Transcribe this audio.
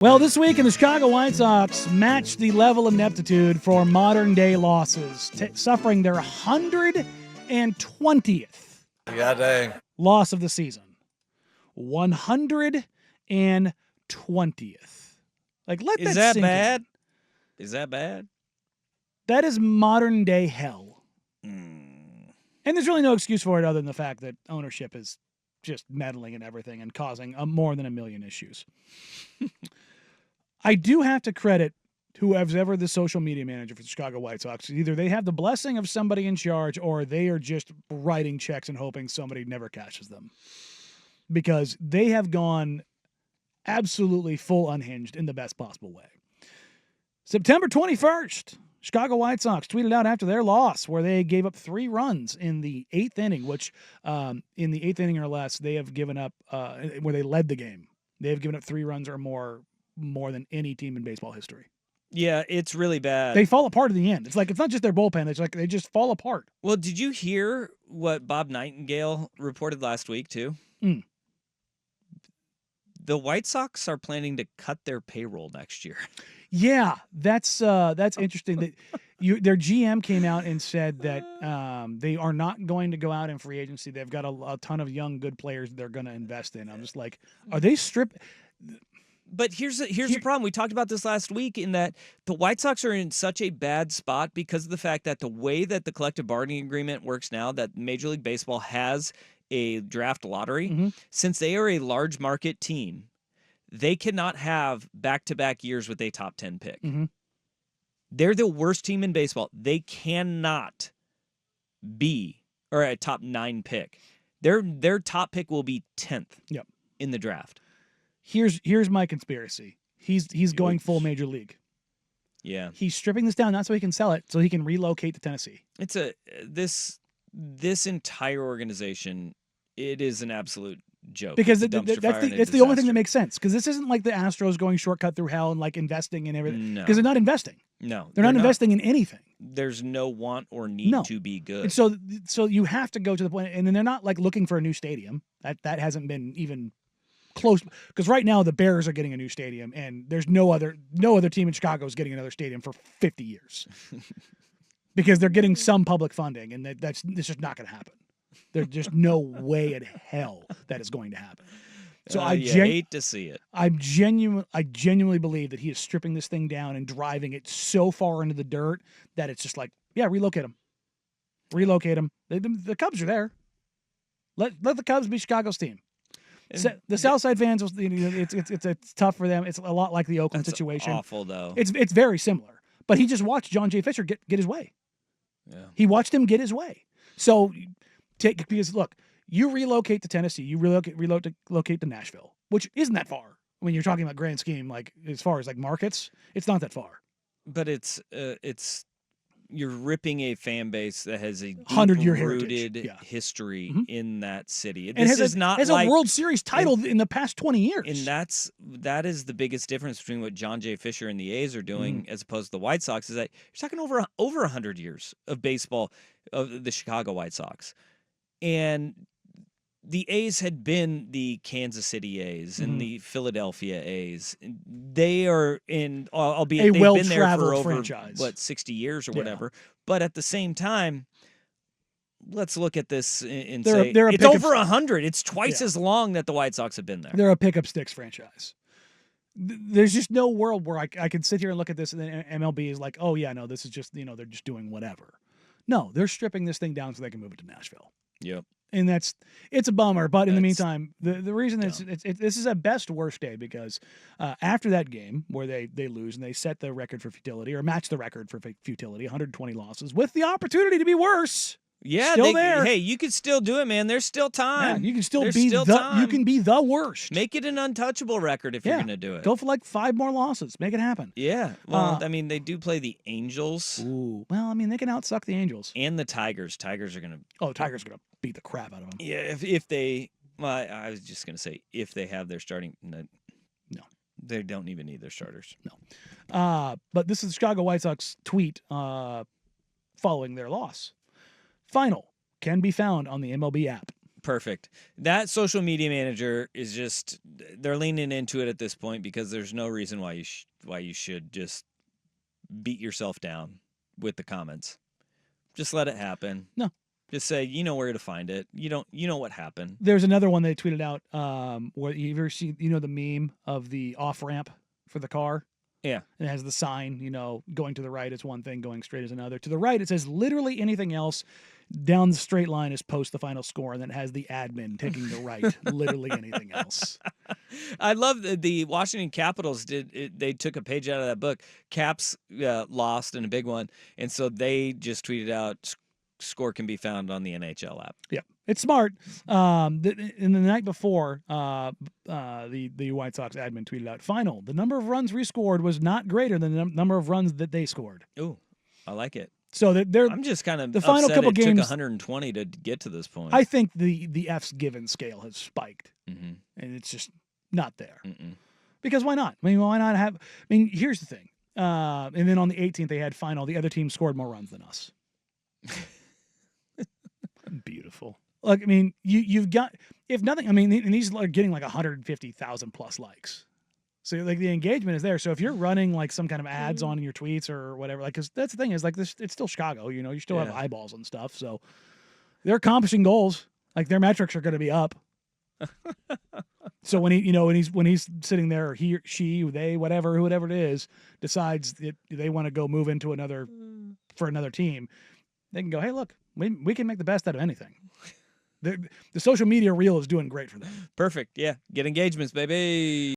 Well, this week in the Chicago White Sox matched the level of ineptitude for modern-day losses, suffering their 120th loss of the season. 120th. Like, let Is that that sink bad? in. Is that bad? That is modern-day hell. Mm. And there's really no excuse for it other than the fact that ownership is just meddling in everything and causing more than a million issues. I do have to credit whoever's ever the social media manager for the Chicago White Sox. Either they have the blessing of somebody in charge or they are just writing checks and hoping somebody never cashes them. Because they have gone absolutely full unhinged in the best possible way. September 21st, Chicago White Sox tweeted out after their loss where they gave up 3 runs in the 8th inning, which in the 8th inning or less, they have given up, where they led the game. They have given up 3 runs or more than any team in baseball history. Yeah, it's really bad. They fall apart at the end. It's like, it's not just their bullpen. It's like they just fall apart. Well, did you hear what Bob Nightingale reported last week, too? The White Sox are planning to cut their payroll next year. Yeah, that's interesting. That their GM came out and said that they are not going to go out in free agency. They've got a ton of young, good players they're going to invest in. I'm just like, are they But here's the problem. We talked about this last week in that the White Sox are in such a bad spot because of the fact that the way that the collective bargaining agreement works now, that Major League Baseball has a draft lottery, since they are a large market team, they cannot have back-to-back years with a top 10 pick. They're the worst team in baseball. They cannot be or a top 9 pick. Their top pick will be 10th in the draft. Here's my conspiracy. He's going full major league. Yeah. He's stripping this down not so he can sell it, so he can relocate to Tennessee. It's this entire organization, it is an absolute joke. Because it's the only thing that makes sense. Because this isn't like the Astros going shortcut through hell and like investing in everything. Because they're not investing. No. They're not investing in anything. There's no want or need to be good. And so you have to go to the point, and then they're not like looking for a new stadium. That hasn't been even close, because right now the Bears are getting a new stadium, and there's no other team in Chicago is getting another stadium for 50 years because they're getting some public funding, and that's just not going to happen. There's just no way in hell that is going to happen. So I hate to see it. I genuinely believe that he is stripping this thing down and driving it so far into the dirt that it's just like, yeah, relocate him. The Cubs are there. Let the Cubs be Chicago's team. The Southside fans, it's tough for them. It's a lot like the Oakland situation. Awful though. It's very similar. But he just watched John J. Fisher get his way. Yeah. He watched him get his way. So because look, you relocate to Tennessee, you relocate to Nashville, which isn't that far. When you're talking about grand scheme, like as far as like markets, it's not that far. But it's you're ripping a fan base that has a 100-year rooted history in that city. And has a World Series title in the past 20 years. And that is the biggest difference between what John J. Fisher and the A's are doing as opposed to the White Sox, is that you're talking over 100 years of baseball of the Chicago White Sox. And the A's had been the Kansas City A's and the Philadelphia A's. They are albeit they've been there for over franchise. 60 years or whatever. But at the same time, let's look at this and they're say it's over 100. It's twice as long that the White Sox have been there. They're a pickup sticks franchise. There's just no world where I can sit here and look at this and then MLB is like, oh yeah, no, this is just, they're just doing whatever. No, they're stripping this thing down so they can move it to Nashville. Yep. And it's a bummer, but in the meantime, the reason this is a best worst day because after that game where they lose and they set the record for futility or match the record for futility, 120 losses with the opportunity to be worse. Yeah, still there. Hey, you can still do it, man. There's still time. Yeah, you can still you can be the worst. Make it an untouchable record if you're going to do it. Go for like 5 more losses. Make it happen. Yeah. Well, I mean, they do play the Angels. Ooh. Well, I mean, they can outsuck the Angels. And the Tigers. Tigers are going to... Oh, Tigers are going to beat the crap out of them. Yeah, if they... Well, I was just going to say, if they have their starting... No. They don't even need their starters. No. But this is the Chicago White Sox tweet following their loss. Final can be found on the MLB app. Perfect. That social media manager is just, they're leaning into it at this point because there's no reason why you should just beat yourself down with the comments. Just let it happen. No. Just say, you know where to find it. You know what happened. There's another one they tweeted out where you ever see, the meme of the off ramp for the car? Yeah. And it has the sign, going to the right is one thing, going straight is another. To the right, it says literally anything else. Down the straight line is post the final score, and then it has the admin taking the right, literally anything else. I love the Washington Capitals they took a page out of that book. Caps lost in a big one, and so they just tweeted out, score can be found on the NHL app. Yeah, it's smart. In the night before, the White Sox admin tweeted out, final, the number of runs we scored was not greater than the number of runs that they scored. Ooh, I like it. So I'm just kind of the final couple it games took 120 to get to this point. I think the F's given scale has spiked, and it's just not there. Because why not? I mean, why not have? I mean, here's the thing. And then on the 18th, they had final. The other team scored more runs than us. Beautiful. Like, I mean, you've got, if nothing, I mean, and these are getting like 150,000 plus likes. So like the engagement is there. So if you're running like some kind of ads on your tweets or whatever, like, because that's the thing is like this, it's still Chicago. You still have eyeballs and stuff. So they're accomplishing goals. Like their metrics are going to be up. So when when he's sitting there, he, she, they, whatever it is, decides that they want to go move into another team, they can go, hey, look, we can make the best out of anything. The social media reel is doing great for them. Perfect. Yeah. Get engagements, baby.